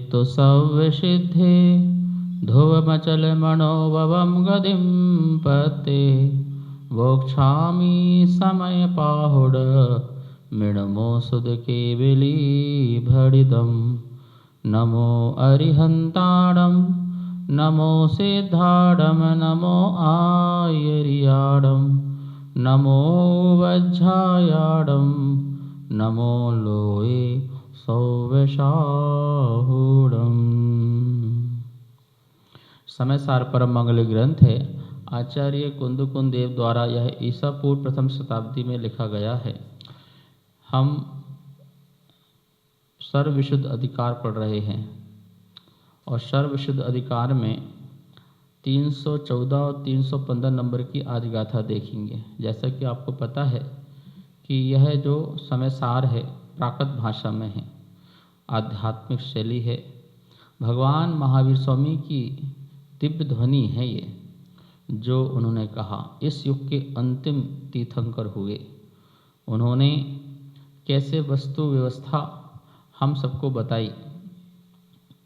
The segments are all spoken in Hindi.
चित्तु सव्यसिद्धे ध्रुवमचल मनोभवं गतिं पते वोक्षामि समय पाहुड मृणमो सुद केवली भड़िदम। नमो अरिहंताड़म नमो सिद्धाड़म नमो आयरियाड़म नमो वज्झायाड़म नमो लोए सौवशाहूड़म। समय सार परम मंगल ग्रंथ है। आचार्य कुंदकुंद देव द्वारा यह ईसा पूर्व प्रथम शताब्दी में लिखा गया है। हम सर्वविशुद्ध अधिकार पढ़ रहे हैं और सर्वविशुद्ध अधिकार में 314 और 315 नंबर की आज गाथा देखेंगे। जैसा कि आपको पता है कि यह जो समय सार है प्राकृत भाषा में है, आध्यात्मिक शैली है। भगवान महावीर स्वामी की दिव्य ध्वनि है ये, जो उन्होंने कहा। इस युग के अंतिम तीर्थंकर हुए। उन्होंने कैसे वस्तु व्यवस्था हम सबको बताई,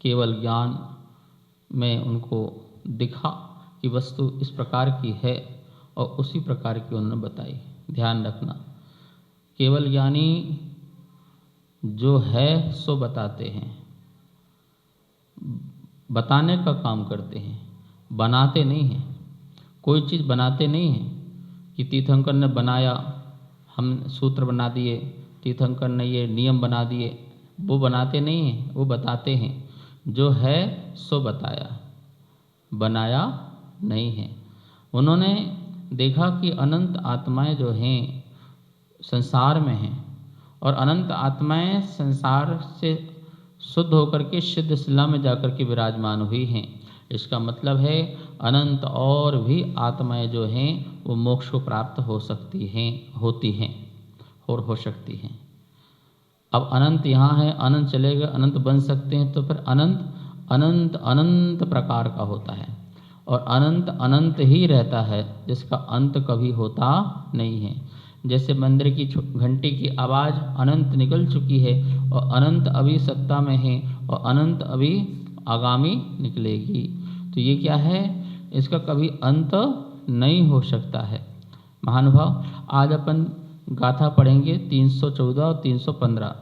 केवल ज्ञान में उनको दिखा कि वस्तु इस प्रकार की है और उसी प्रकार की उन्होंने बताई। ध्यान रखना, केवल ज्ञानी जो है सो बताते हैं, बताने का काम करते हैं, बनाते नहीं हैं। कोई चीज़ बनाते नहीं हैं कि तीर्थंकर ने बनाया, हम सूत्र बना दिए, तीर्थंकर ने ये नियम बना दिए। वो बनाते नहीं हैं, वो बताते हैं। जो है सो बताया, बनाया नहीं है। उन्होंने देखा कि अनंत आत्माएं जो हैं संसार में हैं और अनंत आत्माएं संसार से शुद्ध होकर के सिद्ध शिला में जाकर के विराजमान हुई हैं। इसका मतलब है अनंत और भी आत्माएं जो हैं वो मोक्ष को प्राप्त हो सकती हैं, होती हैं और हो सकती हैं। अब अनंत यहाँ है, अनंत चलेगा, अनंत बन सकते हैं, तो फिर अनंत अनंत अनंत प्रकार का होता है और अनंत अनंत ही रहता है, जिसका अंत कभी होता नहीं है। जैसे मंदिर की घंटी की आवाज़ अनंत निकल चुकी है और अनंत अभी सत्ता में है और अनंत अभी आगामी निकलेगी। तो ये क्या है, इसका कभी अंत नहीं हो सकता है। महानुभाव, आज अपन गाथा पढ़ेंगे 314 और 315।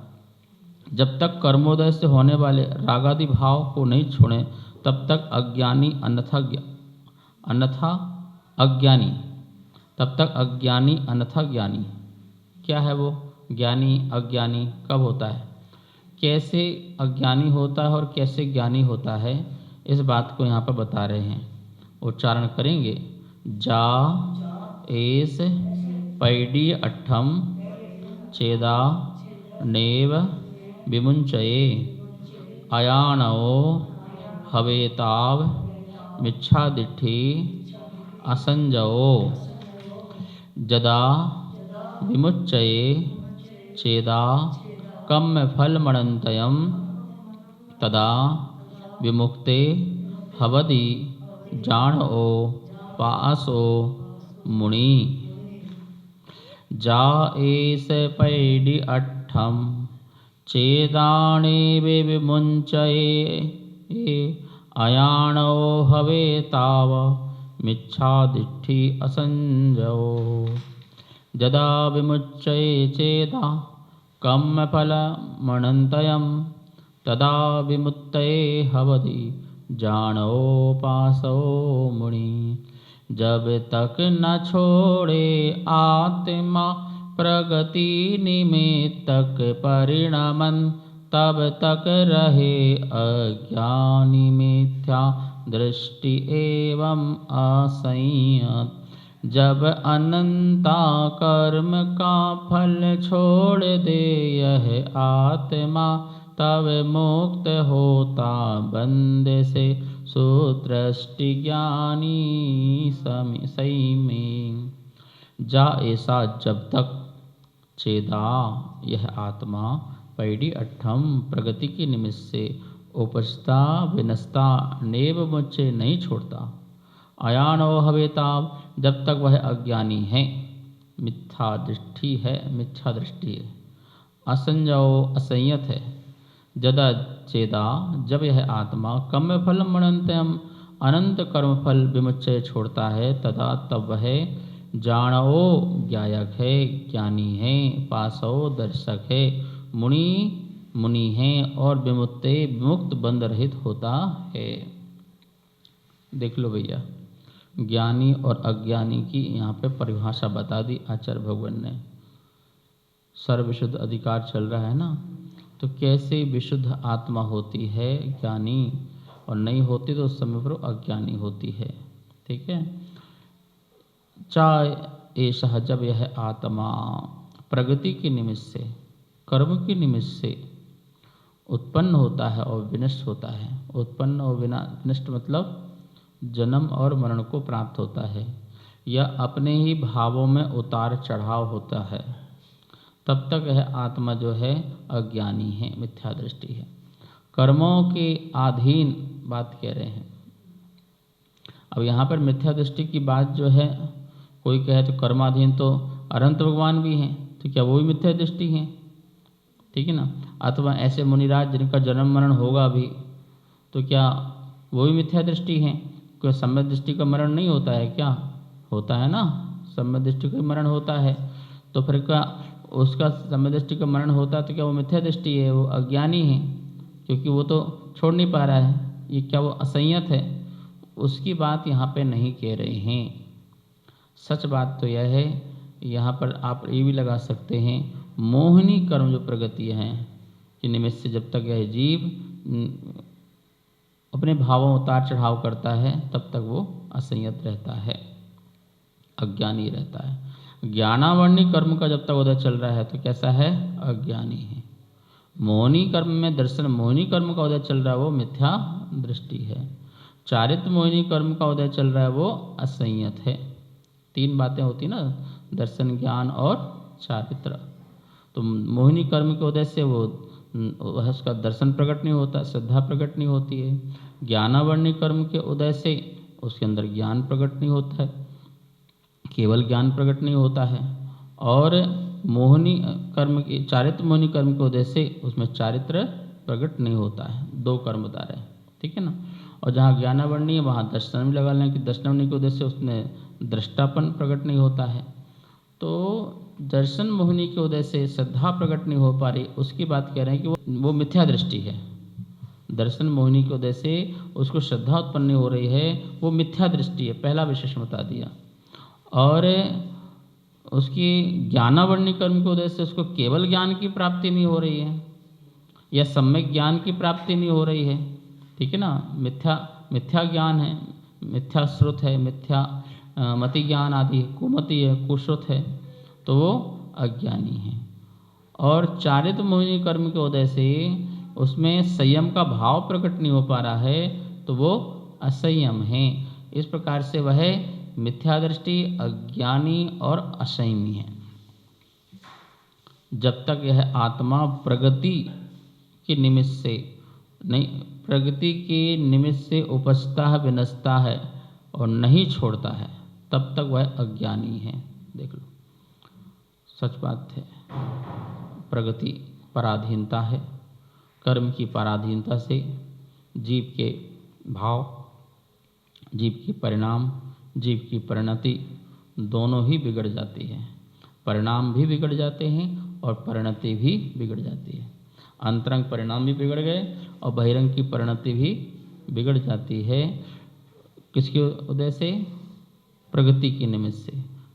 जब तक कर्मोदय से होने वाले रागादि भाव को नहीं छोड़ें तब तक अज्ञानी अन्यथा अज्ञानी, तब तक अज्ञानी अन्यथा ज्ञानी। क्या है वो ज्ञानी अज्ञानी कब होता है, कैसे अज्ञानी होता है और कैसे ज्ञानी होता है, इस बात को यहाँ पर बता रहे हैं। उच्चारण करेंगे। जा एस पैडी अट्ठम चेदा नेव विमुंचये अयाणो हवेताव मिच्छादिठि असंजयो जदा विमुच्चये चेदा कम्म फलमणन्तयं तदा विमुक्ते हवदि जानो पासो मुनि। जा एस पैडी अट्ठम चेदाणे विमुंचये अयाणो हवे ताव मिच्छादिठि असंजयो जदा विमुच्यते चेदा कम्मफलमनन्तयं तदा विमुक्तये हवदि जानोपासो मुनि। जब तक न छोड़े आत्मा प्रगति निमित्तक परिणमन तब तक रहे अज्ञानी मिथ्या दृष्टि एवं असंयत। जब अनंता कर्म का फल छोड़ दे यह आत्मा तब मुक्त होता बंद से सुदृष्टि ज्ञानी सही में। जा ऐसा जब तक चेदा यह आत्मा पैडी अट्ठम प्रगति की निमित्त से उपजता विनस्ता नेव मुझे नहीं छोड़ता। अयानो हवेताव जब तक वह अज्ञानी है, मिथ्या दृष्टि है, मिथ्या दृष्टि है। असंजो असंयत है, जदा चेदा जब यह आत्मा कम्य फलम अनंतम अनंत कर्म फल विमुच्चय छोड़ता है, तदा तब वह जाणो ज्ञायक है, ज्ञानी है, पासो दर्शक है, मुनि है और विमुक्ते विमुक्त बंध रहित होता है। देख लो भैया, ज्ञानी और अज्ञानी की यहाँ पे परिभाषा बता दी आचार्य भगवान ने। सर्वविशुद्ध अधिकार चल रहा है ना, तो कैसे विशुद्ध आत्मा होती है ज्ञानी, और नहीं होती तो उस समय पर अज्ञानी होती है। ठीक है। ऐसा जब यह आत्मा प्रगति के निमित्त से, कर्म के निमित्त से उत्पन्न होता है और विनष्ट होता है। उत्पन्न और विनष्ट मतलब जन्म और मरण को प्राप्त होता है, या अपने ही भावों में उतार चढ़ाव होता है, तब तक यह आत्मा जो है अज्ञानी है, मिथ्या दृष्टि है। कर्मों के अधीन बात कह रहे हैं। अब यहाँ पर मिथ्या दृष्टि की बात जो है, कोई कहे तो कर्माधीन तो अनंत भगवान भी हैं, तो क्या वो भी मिथ्या दृष्टि हैं? ठीक है ना। अथवा ऐसे मुनिराज जिनका जन्म मरण होगा भी, तो क्या वो भी मिथ्या दृष्टि हैं? कोई सम्यक दृष्टि का मरण नहीं होता है क्या? होता है ना, सम्यक दृष्टि का मरण होता है। तो फिर क्या उसका सम्यक दृष्टि का मरण होता है, तो क्या वो मिथ्या दृष्टि है? वो अज्ञानी है, क्योंकि वो तो छोड़ नहीं पा रहा है। ये क्या वो असंयत है? उसकी बात यहाँ पे नहीं कह रहे हैं। सच बात तो यह है, यहाँ पर आप ये भी लगा सकते हैं, मोहिनी कर्म जो प्रगति हैं कि निमित्त से जब तक यह जीव अपने भावों उतार चढ़ाव करता है, तब तक वो असंयत रहता है, अज्ञानी रहता है। ज्ञानावर्णी कर्म का जब तक उदय चल रहा है तो कैसा है? अज्ञानी है। मोहिनी कर्म में दर्शन मोहिनी कर्म का उदय चल रहा है, वो मिथ्या दृष्टि है। चारित्र मोहिनी कर्म का उदय चल रहा है, वो असंयत है। तीन बातें होती ना, दर्शन, ज्ञान और चारित्र। तो मोहिनी कर्म के उदय से वो उसका दर्शन प्रकट नहीं होता, श्रद्धा प्रकट नहीं होती है। ज्ञानावर्णी कर्म के उदय से उसके अंदर ज्ञान प्रकट नहीं होता है, केवल ज्ञान प्रकट नहीं होता है। और मोहिनी कर्म के चारित्र मोहिनी कर्म के उदय से उसमें चारित्र प्रकट नहीं होता है। दो कर्म बता रहे हैं, ठीक है ना। और जहाँ ज्ञानावर्णी है वहाँ दर्शन भी लगा लें कि दर्शनावर्णी के उदय से उसमें दृष्टापन प्रकट नहीं होता है। तो दर्शन मोहिनी के उदय से श्रद्धा प्रकट नहीं हो पा रही, उसकी बात कह रहे हैं कि वो मिथ्या दृष्टि है। दर्शन मोहिनी के उदय से उसको श्रद्धा उत्पन्न नहीं हो रही है, वो मिथ्या दृष्टि है। पहला विशेषण बता दिया। और उसकी ज्ञानावर्णी कर्म के उदय से उसको केवल ज्ञान की प्राप्ति नहीं हो रही है, या सम्यक ज्ञान की प्राप्ति नहीं हो रही है, ठीक है ना। मिथ्या ज्ञान है, मिथ्या श्रुत है, मिथ्या मति ज्ञान आदि, कुमति है, कुश्रुत है, तो वो अज्ञानी है। और चारित्र मोहिनी कर्म के उदय से उसमें संयम का भाव प्रकट नहीं हो पा रहा है, तो वो असंयम है। इस प्रकार से वह मिथ्या दृष्टि, अज्ञानी और असंयमी है। जब तक यह आत्मा प्रगति के निमित्त से नहीं, प्रगति के निमित्त से उपजता है, विनष्टा है और नहीं छोड़ता है, तब तक वह अज्ञानी है। देख लो, सच बात है। प्रगति पराधीनता है, कर्म की पराधीनता से जीव के भाव, जीव के परिणाम, जीव की परिणति दोनों ही बिगड़ जाती है। परिणाम भी बिगड़ जाते हैं और परिणति भी बिगड़ जाती है। अंतरंग परिणाम भी बिगड़ गए और बहिरंग की परिणति भी बिगड़ जाती है। किसके उदय से? प्रगति के निमित्त से,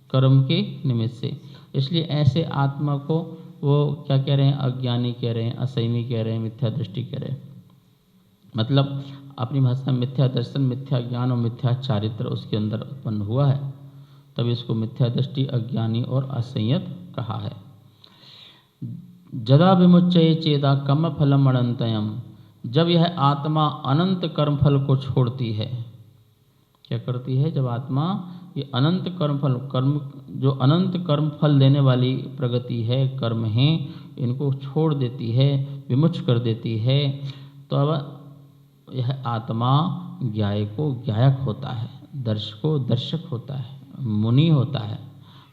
कर्म के निमित्त से। इसलिए ऐसे आत्मा को वो क्या कह रहे हैं? अज्ञानी कह रहे हैं, असंयमी कह रहे हैं, मिथ्या दृष्टि कह रहे हैं। मतलब अपनी भाषा में मिथ्या दर्शन, मिथ्या ज्ञान और मिथ्या चारित्र उसके अंदर उत्पन्न हुआ है, तभी इसको मिथ्या दृष्टि, अज्ञानी और असंयत कहा है। जदा विमुच्चये चेदा कम फलम अनंतयम, जब यह आत्मा अनंत कर्म फल को छोड़ती है। क्या करती है? जब आत्मा ये अनंत कर्म फल, कर्म जो अनंत कर्म फल देने वाली प्रगति है, कर्म है, इनको छोड़ देती है, विमुच कर देती है, तो अब यह आत्मा ज्ञाय को ज्ञायक होता है, दर्शको दर्शक होता है, मुनि होता है,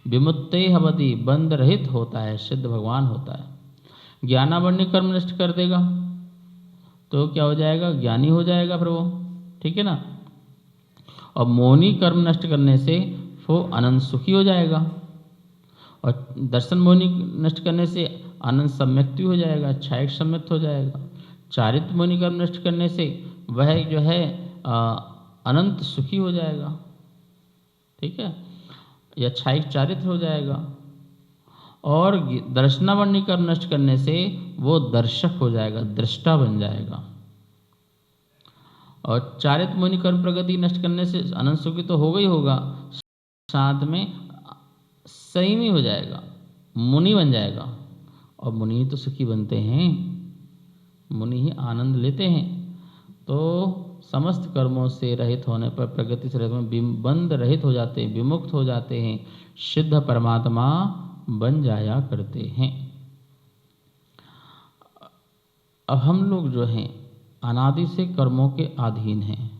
विमुत्ते हवति बंध रहित होता है, सिद्ध भगवान होता है। ज्ञानावर्णी कर्म नष्ट कर देगा, तो क्या हो जाएगा, ज्ञानी हो जाएगा फिर वो, ठीक है ना। और मोहनी कर्म नष्ट करने से वो अनंत सुखी हो जाएगा, और दर्शन मोहनी नष्ट करने से अनंत सम्यक्ति हो जाएगा, क्षायक सम्यक्त हो जाएगा। चारित्र मोहनी कर्म नष्ट करने से वह जो है अनंत सुखी हो जाएगा, ठीक है, या क्षायिक चारित्र हो जाएगा। और दर्शनावरणी कर्म नष्ट करने से वो दर्शक हो जाएगा, दृष्टा बन जाएगा। और चारित्र मोहनी कर्म प्रगति नष्ट करने से अनंत सुखी तो होगा ही होगा, साथ में संयमी हो जाएगा, मुनि बन जाएगा। और मुनि ही तो सुखी बनते हैं, मुनि ही आनंद लेते हैं। तो समस्त कर्मों से रहित होने पर, प्रगति से रहित होने, बंध रहित हो जाते हैं, विमुक्त हो जाते हैं, सिद्ध परमात्मा बन जाया करते हैं। अब हम लोग जो हैं अनादि से कर्मों के अधीन हैं,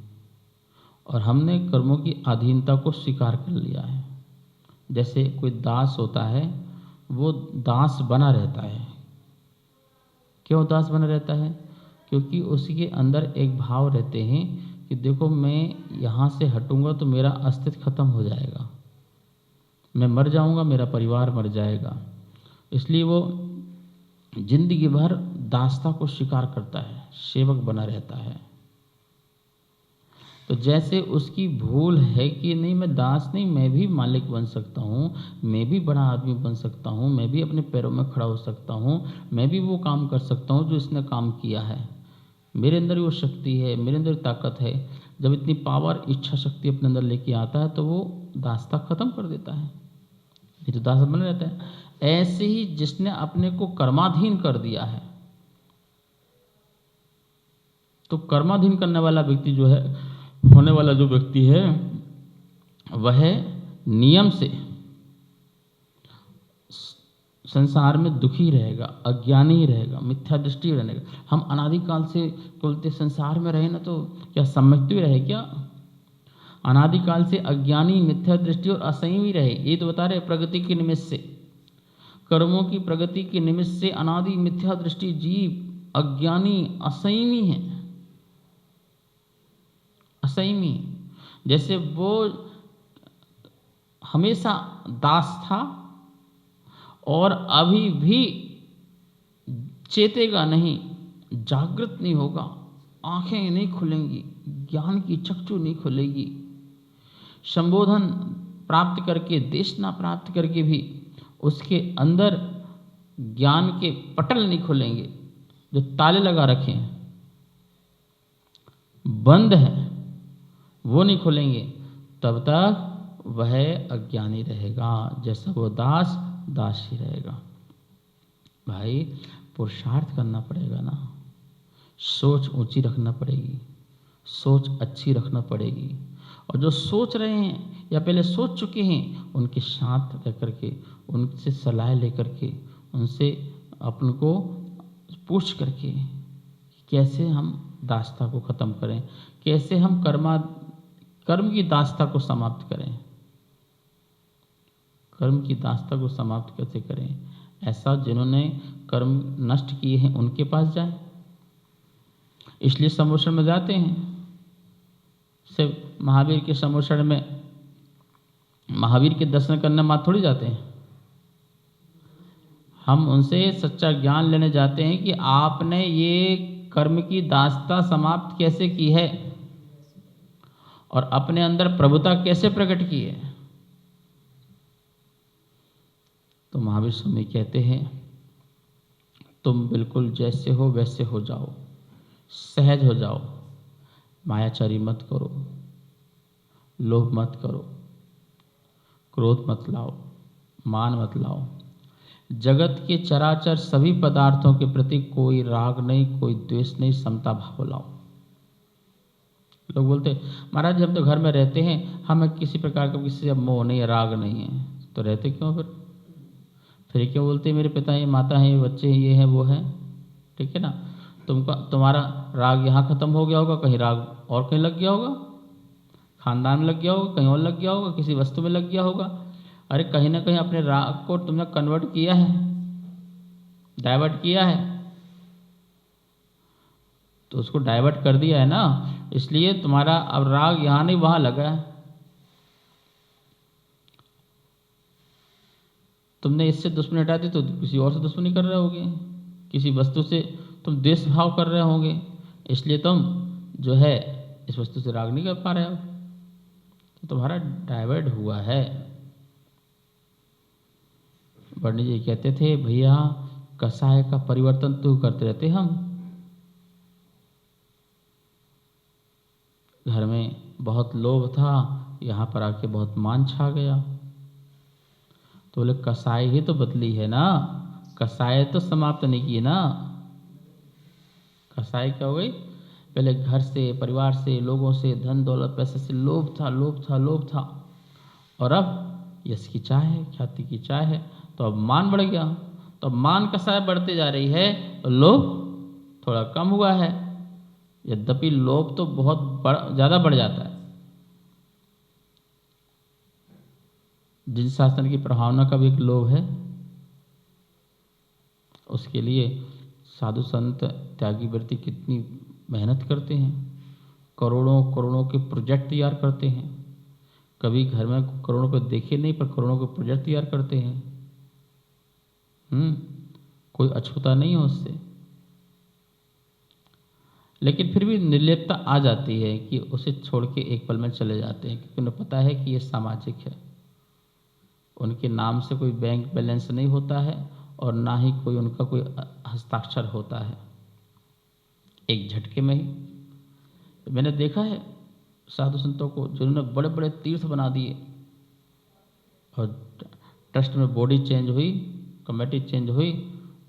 और हमने कर्मों की अधीनता को स्वीकार कर लिया है। जैसे कोई दास होता है, वो दास बना रहता है। क्यों दास बना रहता है? क्योंकि उसके अंदर एक भाव रहते हैं कि देखो मैं यहाँ से हटूंगा तो मेरा अस्तित्व खत्म हो जाएगा, मैं मर जाऊंगा, मेरा परिवार मर जाएगा। इसलिए वो जिंदगी भर दासता को स्वीकार करता है, सेवक बना रहता है। तो जैसे उसकी भूल है कि नहीं, मैं दास नहीं, मैं भी मालिक बन सकता हूँ, मैं भी बड़ा आदमी बन सकता हूँ, मैं भी अपने पैरों में खड़ा हो सकता हूँ, मैं भी वो काम कर सकता हूँ जो इसने काम किया है, मेरे अंदर वो शक्ति है, मेरे अंदर ताकत है। जब इतनी पावर, इच्छा शक्ति अपने अंदर लेके आता है तो वो दासता खत्म कर देता है, ये तो दास बना रहता है। ऐसे ही जिसने अपने को कर्माधीन कर दिया है, तो कर्माधीन करने वाला व्यक्ति जो है, होने वाला जो व्यक्ति है, वह नियम से संसार में दुखी रहेगा, अज्ञानी रहेगा, मिथ्या दृष्टि रहेगा। हम अनादिकाल से बोलते संसार में रहे ना, तो क्या सम्यक्ति रहे क्या? अनादिकाल से अज्ञानी, मिथ्या दृष्टि और असंयमी रहे, ये तो बता रहे। प्रगति के निमित्त से, कर्मों की प्रगति के निमित्त से अनादि मिथ्या दृष्टि जीव अज्ञानी असंयमी है, असंयमी। जैसे वो हमेशा दास था और अभी भी चेतेगा नहीं, जागृत नहीं होगा, आंखें नहीं खुलेंगी, ज्ञान की चक्षु नहीं खुलेगी, संबोधन प्राप्त करके, देशना प्राप्त करके भी उसके अंदर ज्ञान के पटल नहीं खुलेंगे, जो ताले लगा रखे हैं, बंद है, वो नहीं खुलेंगे, तब तक वह अज्ञानी रहेगा। जैसा वो दास, दास ही रहेगा। भाई पुरुषार्थ करना पड़ेगा ना, सोच ऊंची रखना पड़ेगी, सोच अच्छी रखना पड़ेगी। और जो सोच रहे हैं या पहले सोच चुके हैं, उनके साथ रह करके, उनसे सलाह लेकर के, उनसे अपन को पूछ करके कैसे हम दासता को ख़त्म करें, कैसे हम कर्म की दासता को समाप्त करें, कर्म की दासता को समाप्त कैसे करें, ऐसा जिन्होंने कर्म नष्ट किए हैं उनके पास जाए। इसलिए समोषण में जाते हैं, सिर्फ महावीर के समोषण में महावीर के दर्शन करने मात्र थोड़ी जाते हैं, हम उनसे सच्चा ज्ञान लेने जाते हैं कि आपने ये कर्म की दासता समाप्त कैसे की है और अपने अंदर प्रभुता कैसे प्रकट की है। तो महावीर स्वामी कहते हैं, तुम बिल्कुल जैसे हो वैसे हो जाओ, सहज हो जाओ, मायाचारी मत करो, लोभ मत करो, क्रोध मत लाओ, मान मत लाओ, जगत के चराचर सभी पदार्थों के प्रति कोई राग नहीं, कोई द्वेष नहीं, समता भाव लाओ। लोग बोलते महाराज हम तो घर में रहते हैं, हमें किसी प्रकार का किसी से मोह नहीं है, राग नहीं है, तो रहते क्यों फिर क्यों बोलते मेरे पिता ये, माता है, ये बच्चे हैं, ये है, वो है, ठीक है ना। तुम्हारा राग यहाँ खत्म हो गया होगा, कहीं राग और कहीं लग गया होगा, खानदान में लग गया होगा, कहीं और लग गया होगा, किसी वस्तु में लग गया होगा। अरे कहीं ना कहीं अपने राग को तुमने कन्वर्ट किया है, डाइवर्ट किया है। तो उसको डाइवर्ट कर दिया है ना, इसलिए तुम्हारा अब राग यहाँ नहीं वहाँ लगा है। तुमने इससे दुश्मनी हटा दी तो किसी और से दुश्मनी कर रहे होगे, किसी वस्तु से तुम द्वेष भाव कर रहे होंगे, इसलिए तुम जो है इस वस्तु से राग नहीं कर पा रहे हो, तो तुम्हारा डाइवर्ट हुआ है। वर्णी जी कहते थे भैया कसाय का परिवर्तन तो करते रहते हम। घर में बहुत लोभ था, यहाँ पर आके बहुत मान छा गया। तो बोले कसाय ही तो बदली है ना, कसाय तो समाप्त नहीं की ना। कसाय क्या हो गई? पहले घर से, परिवार से, लोगों से, धन दौलत पैसे से लोभ था, लोभ था, लोभ था, और अब यश की चाह है, ख्याति की चाह है, तो अब मान बढ़ गया। तो अब मान कसाय बढ़ते जा रही है, तो लोभ थोड़ा कम हुआ है। यद्यपि लोभ तो बहुत ज़्यादा बढ़ जाता है। जिन शासन की प्रभावना का भी एक लोभ है, उसके लिए साधु संत त्यागी व्रती कितनी मेहनत करते हैं, करोड़ों करोड़ों के प्रोजेक्ट तैयार करते हैं। कभी घर में करोड़ों पे देखे नहीं, पर करोड़ों के प्रोजेक्ट तैयार करते हैं। कोई अछूता नहीं है उससे, लेकिन फिर भी निर्लिप्तता आ जाती है कि उसे छोड़ के एक पल में चले जाते हैं, क्योंकि उन्हें पता है कि ये सामाजिक है। उनके नाम से कोई बैंक बैलेंस नहीं होता है और ना ही कोई उनका कोई हस्ताक्षर होता है, एक झटके में ही। मैंने देखा है साधु संतों को जिन्होंने बड़े बड़े तीर्थ बना दिए और ट्रस्ट में बॉडी चेंज हुई, कमेटी चेंज हुई,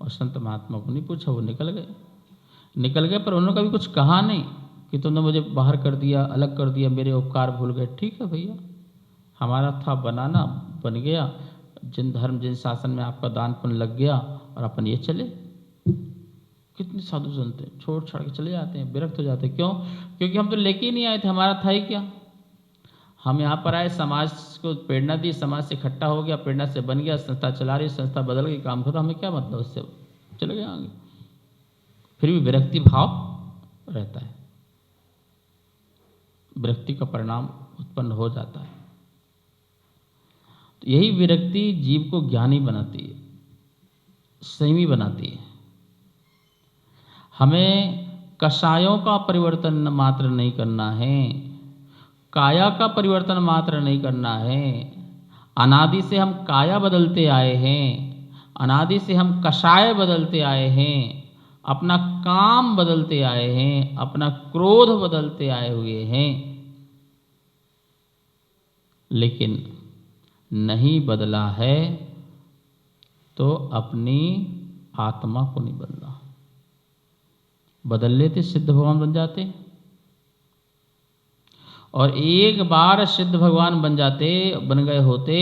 और संत महात्मा को नहीं पूछा, वो निकल गए। पर उन्होंने कभी कुछ कहा नहीं कि तुमने मुझे बाहर कर दिया, अलग कर दिया, मेरे उपकार भूल गए। ठीक है भैया, हमारा था बनाना, बन गया। जिन धर्म जिन शासन में आपका दान पुण्य लग गया और अपन ये चले। कितने साधु संत हैं छोड़ छाड़ के चले जाते हैं, विरक्त हो जाते हैं। क्यों? क्योंकि हम तो लेके ही नहीं आए थे, हमारा था ही क्या। हम यहाँ पर आए, समाज को प्रेरणा दी, समाज से इकट्ठा हो गया, प्रेरणा से बन गया, संस्था चला रही, संस्था बदल गई, काम खत्म, हमें क्या मतलब उससे, चले गए आगे। फिर भी विरक्ति भाव रहता है, विरक्ति का परिणाम उत्पन्न हो जाता है। तो यही विरक्ति जीव को ज्ञानी बनाती है, संयमी बनाती है। हमें कषायों का परिवर्तन मात्र नहीं करना है, काया का परिवर्तन मात्र नहीं करना है। अनादि से हम काया बदलते आए हैं, अनादि से हम कषाय बदलते आए हैं, अपना काम बदलते आए हैं, अपना क्रोध बदलते आए हुए हैं, लेकिन नहीं बदला है तो अपनी आत्मा को नहीं बदला। बदल लेते सिद्ध भगवान बन जाते, और एक बार सिद्ध भगवान बन गए होते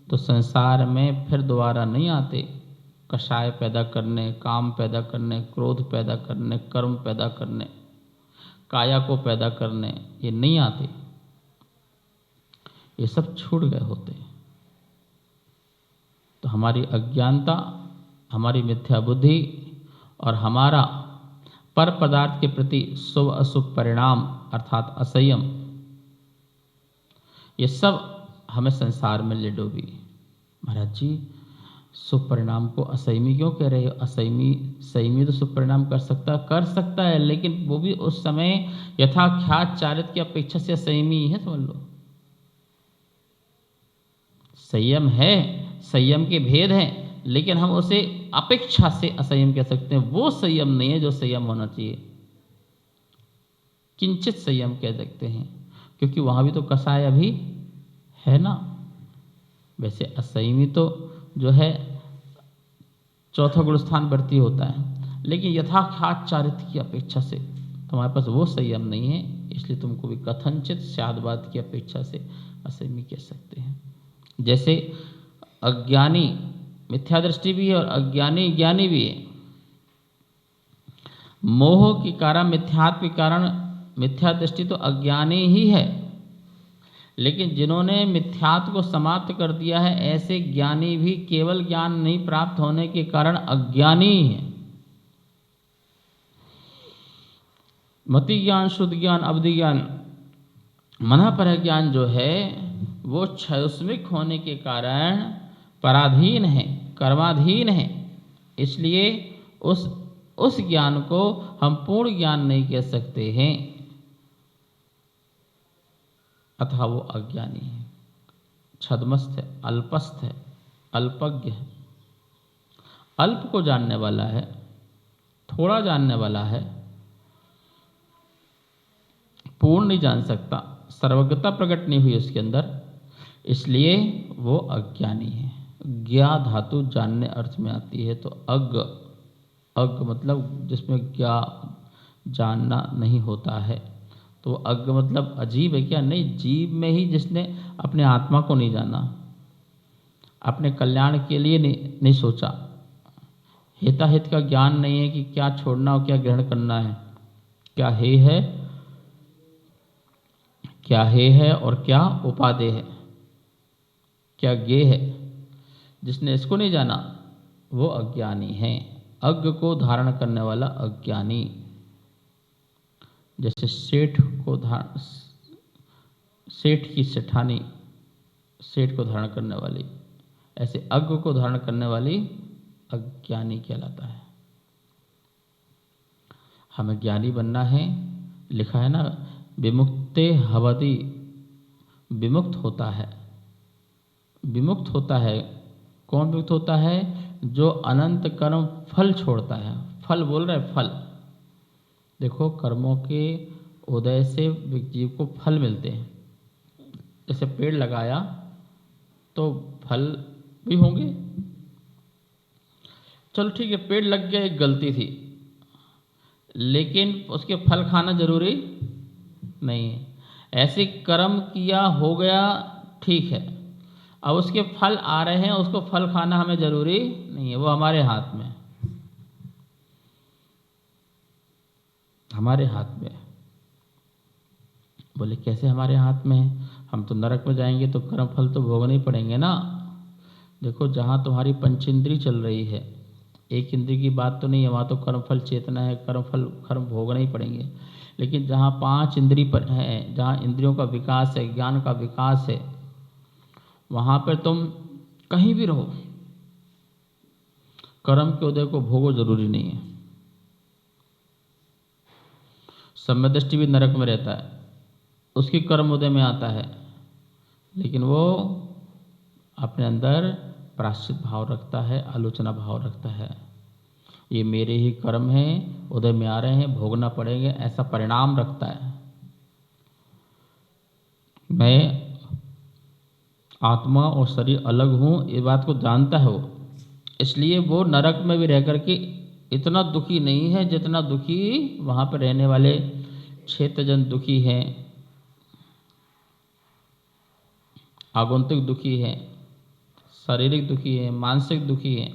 तो संसार में फिर दोबारा नहीं आते। कषाय पैदा करने, काम पैदा करने, क्रोध पैदा करने, कर्म पैदा करने, काया को पैदा करने, ये नहीं आते, ये सब छूट गए होते। तो हमारी अज्ञानता, हमारी मिथ्या बुद्धि और हमारा पर पदार्थ के प्रति शुभ अशुभ परिणाम अर्थात असंयम, ये सब हमें संसार में ले डूबी। महाराज जी, शुभ परिणाम को असंयमी क्यों कह रहे हो? संयमी तो शुभ परिणाम कर सकता है, लेकिन वो भी उस समय यथाख्यात चारित की अपेक्षा से असंयमी है, समझ लो। संयम है, संयम के भेद हैं, लेकिन हम उसे अपेक्षा से असंयम कह सकते हैं। वो संयम नहीं है जो संयम होना चाहिए, किंचित संयम कह सकते हैं, क्योंकि वहां भी तो कषाय अभी है ना। वैसे असंयमी तो जो है चौथा गुण स्थान वर्ती होता है, लेकिन यथाख्यात चारित्र की अपेक्षा से तुम्हारे पास वो संयम नहीं है, इसलिए तुमको भी कथनचित स्यादवाद की अपेक्षा से असंयमी कह सकते हैं। जैसे अज्ञानी मिथ्या दृष्टि भी है और अज्ञानी ज्ञानी भी है। मोह के कारण, मिथ्यात्व के कारण मिथ्या दृष्टि तो अज्ञानी ही है, लेकिन जिन्होंने मिथ्यात्व को समाप्त कर दिया है, ऐसे ज्ञानी भी केवल ज्ञान नहीं प्राप्त होने के कारण अज्ञानी है। मति ज्ञान, शुद्ध ज्ञान, अवधि ज्ञान, मना पर ज्ञान जो है वो क्षयस्मिक होने के कारण पराधीन है, कर्माधीन है। इसलिए उस ज्ञान को हम पूर्ण ज्ञान नहीं कह सकते हैं, अतः वो अज्ञानी है, छद्मस्थ है, अल्पस्थ है, अल्पज्ञ है। अल्प को जानने वाला है, थोड़ा जानने वाला है, पूर्ण नहीं जान सकता, सर्वज्ञता प्रकट नहीं हुई उसके अंदर, इसलिए वो अज्ञानी है। ज्ञा धातु जानने अर्थ में आती है, तो अज्ञ मतलब जिसमें ज्ञा जानना नहीं होता है, तो अज्ञ मतलब अजीब है क्या? नहीं, जीव में ही जिसने अपने आत्मा को नहीं जाना, अपने कल्याण के लिए नहीं सोचा, हिताहित का ज्ञान नहीं है कि क्या छोड़ना और क्या ग्रहण करना है, क्या है, क्या है और क्या उपादेय है, क्या ज्ञेय है, जिसने इसको नहीं जाना वो अज्ञानी है। अज्ञ को धारण करने वाला अज्ञानी, जैसे सेठ की सेठानी सेठ को धारण करने वाली, ऐसे अज्ञ को धारण करने वाली अज्ञानी कहलाता है। हमें ज्ञानी बनना है, लिखा है ना, विमुक्ते हवति, विमुक्त होता है। विमुक्त होता है कौन? विमुक्त होता है जो अनंत कर्म फल छोड़ता है। फल बोल रहे फल, देखो कर्मों के उदय से जीव को फल मिलते हैं। जैसे पेड़ लगाया तो फल भी होंगे, चलो ठीक है, पेड़ लग गया, एक गलती थी, लेकिन उसके फल खाना जरूरी नहीं है। ऐसे कर्म किया, हो गया, ठीक है, अब उसके फल आ रहे हैं, उसको फल खाना हमें जरूरी नहीं है, वो हमारे हाथ में, हमारे हाथ में। बोले कैसे हमारे हाथ में है? हम तो नरक में जाएंगे तो कर्म फल तो भोगने ही पड़ेंगे ना। देखो जहाँ तुम्हारी पंचेंद्री चल रही है, एक इंद्री की बात तो नहीं है, वहाँ तो कर्मफल चेतना है, कर्म भोगने ही पड़ेंगे। लेकिन जहाँ 5 इंद्री पर है, जहाँ इंद्रियों का विकास है, ज्ञान का विकास है, वहाँ पर तुम कहीं भी रहो, कर्म के उदय को भोगो जरूरी नहीं है। सम्यदृष्टि भी नरक में रहता है, उसकी कर्म उदय में आता है, लेकिन वो अपने अंदर प्राश्चित भाव रखता है, आलोचना भाव रखता है, ये मेरे ही कर्म हैं, उदय में आ रहे हैं, भोगना पड़ेंगे, ऐसा परिणाम रखता है। मैं आत्मा और शरीर अलग हूँ, ये बात को जानता है वो, इसलिए वो नरक में भी रह करके इतना दुखी नहीं है जितना दुखी वहाँ पर रहने वाले क्षेत्रजन दुखी हैं, आगंतुक दुखी हैं, शारीरिक दुखी हैं, मानसिक दुखी हैं,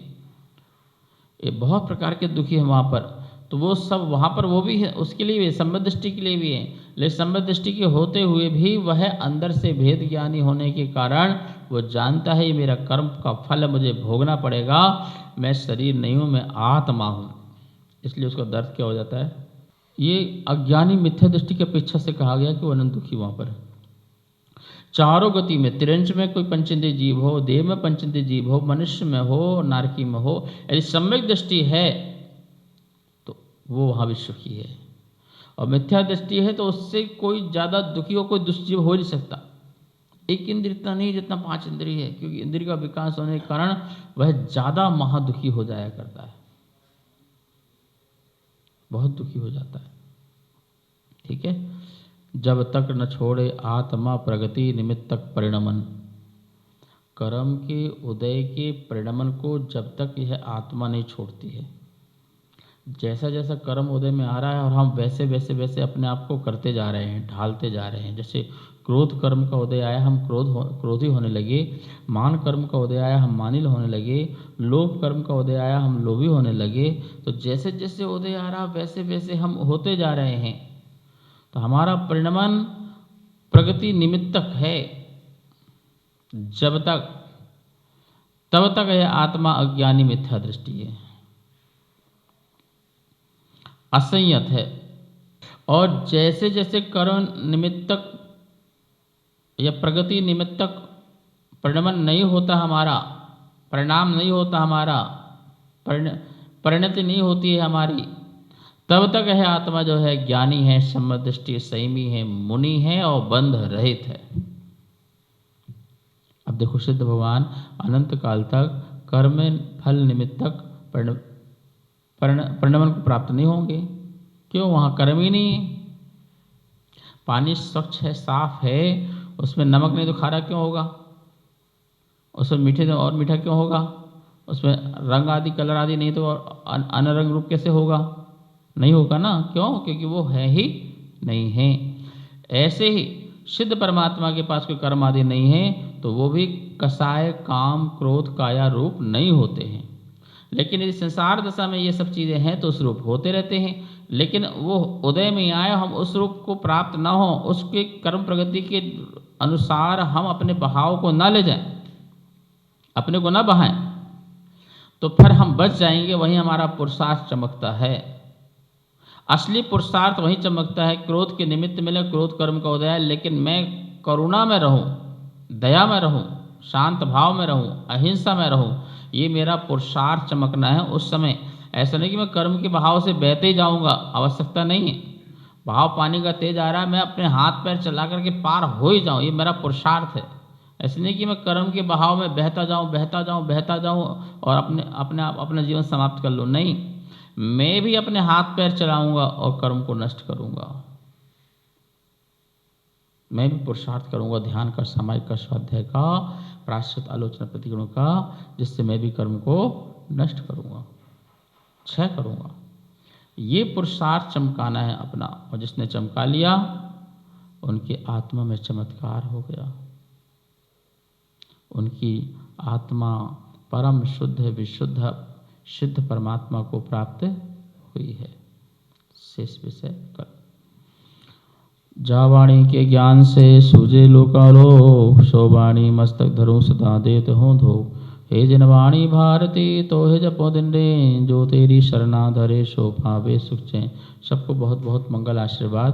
ये बहुत प्रकार के दुखी हैं वहाँ पर। तो वो सब वहाँ पर वो भी है, उसके लिए भी, सम्यक दृष्टि के लिए भी है, लेकिन सम्यक दृष्टि के होते हुए भी वह अंदर से भेद ज्ञानी होने के कारण वो जानता है ये मेरा कर्म का फल है, मुझे भोगना पड़ेगा, मैं शरीर नहीं हूँ, मैं आत्मा हूँ। इसलिए उसका दर्द क्या हो जाता है? ये अज्ञानी मिथ्या दृष्टि की अपेक्षा से कहा गया कि वो अनंत दुखी वहाँ पर। चारों गति में, तिरंज में कोई पंचेंद्रिय जीव हो, देव में पंचेंद्रिय जीव हो, मनुष्य में हो, नारकी में हो, यदि सम्यक दृष्टि है तो वो वहाँ भी सुखी है, और मिथ्या दृष्टि है तो उससे कोई ज़्यादा दुखी हो, कोई दुष्जीव हो नहीं सकता। एक इंद्रिय इतना नहीं जितना 5 इंद्रिय है, क्योंकि इंद्रिय का विकास होने के कारण वह ज़्यादा महादुखी हो जाया करता है, बहुत दुखी हो जाता है। ठीक है, जब तक न छोड़े आत्मा प्रगति निमित्तक परिणमन, कर्म के उदय के परिणमन को जब तक यह आत्मा नहीं छोड़ती है, जैसा जैसा कर्म उदय में आ रहा है और हम वैसे वैसे वैसे अपने आप को करते जा रहे हैं, ढालते जा रहे हैं। जैसे क्रोध कर्म का उदय आया, हम क्रोधी होने लगे, मान कर्म का उदय आया, हम मानिल होने लगे, लोभ कर्म का उदय आया, हम लोभी होने लगे। तो जैसे जैसे उदय आ रहा वैसे वैसे हम होते जा रहे हैं, तो हमारा परिणमन प्रगति निमित्तक है। जब तक तब तक यह आत्मा अज्ञानी मिथ्या दृष्टि है, असंयत है, और जैसे जैसे कर्म निमित्तक या प्रगति निमित्तक परिणमन नहीं होता हमारा, परिणाम नहीं होता हमारा, परिणति नहीं होती है हमारी, तब तक है आत्मा जो है ज्ञानी है, समदृष्टि संयमी है, मुनि है और बंध रहित है। अब देखो सिद्ध भगवान अनंत काल तक कर्म फल निमित्तक परिणमन को प्राप्त नहीं होंगे। क्यों? वहाँ कर्म ही नहीं है। पानी स्वच्छ है, साफ है, उसमें नमक नहीं तो खारा क्यों होगा? उसमें मीठे तो और मीठा क्यों होगा? उसमें रंग आदि कलर आदि नहीं तो अन्य रंग रूप कैसे होगा? नहीं होगा ना। क्यों? क्योंकि वो है ही नहीं है। ऐसे ही सिद्ध परमात्मा के पास कोई कर्म आदि नहीं है तो वो भी कसाय, काम, क्रोध, काया रूप नहीं होते हैं। लेकिन यदि संसार दशा में ये सब चीज़ें हैं तो उस रूप होते रहते हैं। लेकिन वो उदय में आए, हम उस रूप को प्राप्त ना हो, उसके कर्म प्रगति के अनुसार हम अपने बहाव को ना ले जाएं, अपने को ना बहाएं, तो फिर हम बच जाएंगे। वहीं हमारा पुरुषार्थ चमकता है। असली पुरुषार्थ वहीं चमकता है। क्रोध के निमित्त मिले, क्रोध कर्म का उदय है, लेकिन मैं करुणा में रहूं, दया में रहूं, शांत भाव में रहूं, अहिंसा में रहूं, ये मेरा पुरुषार्थ चमकना है उस समय। ऐसा नहीं कि मैं कर्म के बहाव से बहते ही जाऊंगा, आवश्यकता नहीं है। बहाव पानी का तेज आ रहा है, मैं अपने हाथ पैर चला करके पार हो ही जाऊं, ये मेरा पुरुषार्थ है। ऐसे नहीं कि मैं कर्म के बहाव में बहता जाऊं, बहता जाऊं, बहता जाऊं और अपना जीवन समाप्त कर लूं। नहीं, मैं भी अपने हाथ पैर चलाऊंगा और कर्म को नष्ट करूंगा। मैं भी पुरुषार्थ करूंगा, ध्यान का, सामायिक का, स्वाध्याय का, प्रायश्चित, आलोचना, प्रतिगुण का, जिससे मैं भी कर्म को नष्ट करूंगा, क्षय करूंगा। ये पुरुषार्थ चमकाना है अपना। और जिसने चमका लिया उनकी आत्मा में चमत्कार हो गया। उनकी आत्मा परम शुद्ध, विशुद्ध, सिद्ध परमात्मा को प्राप्त हुई है। शेष विषय कर। जा वाणी के ज्ञान से सूझे लोकालोक, सो वाणी मस्तक धरो सदा देत हो धो। हे जिन वाणी भारती तो हे जपो दिन रे, जो तेरी शरणा धरे सो पावे सुख चैन। सबको बहुत बहुत मंगल आशीर्वाद।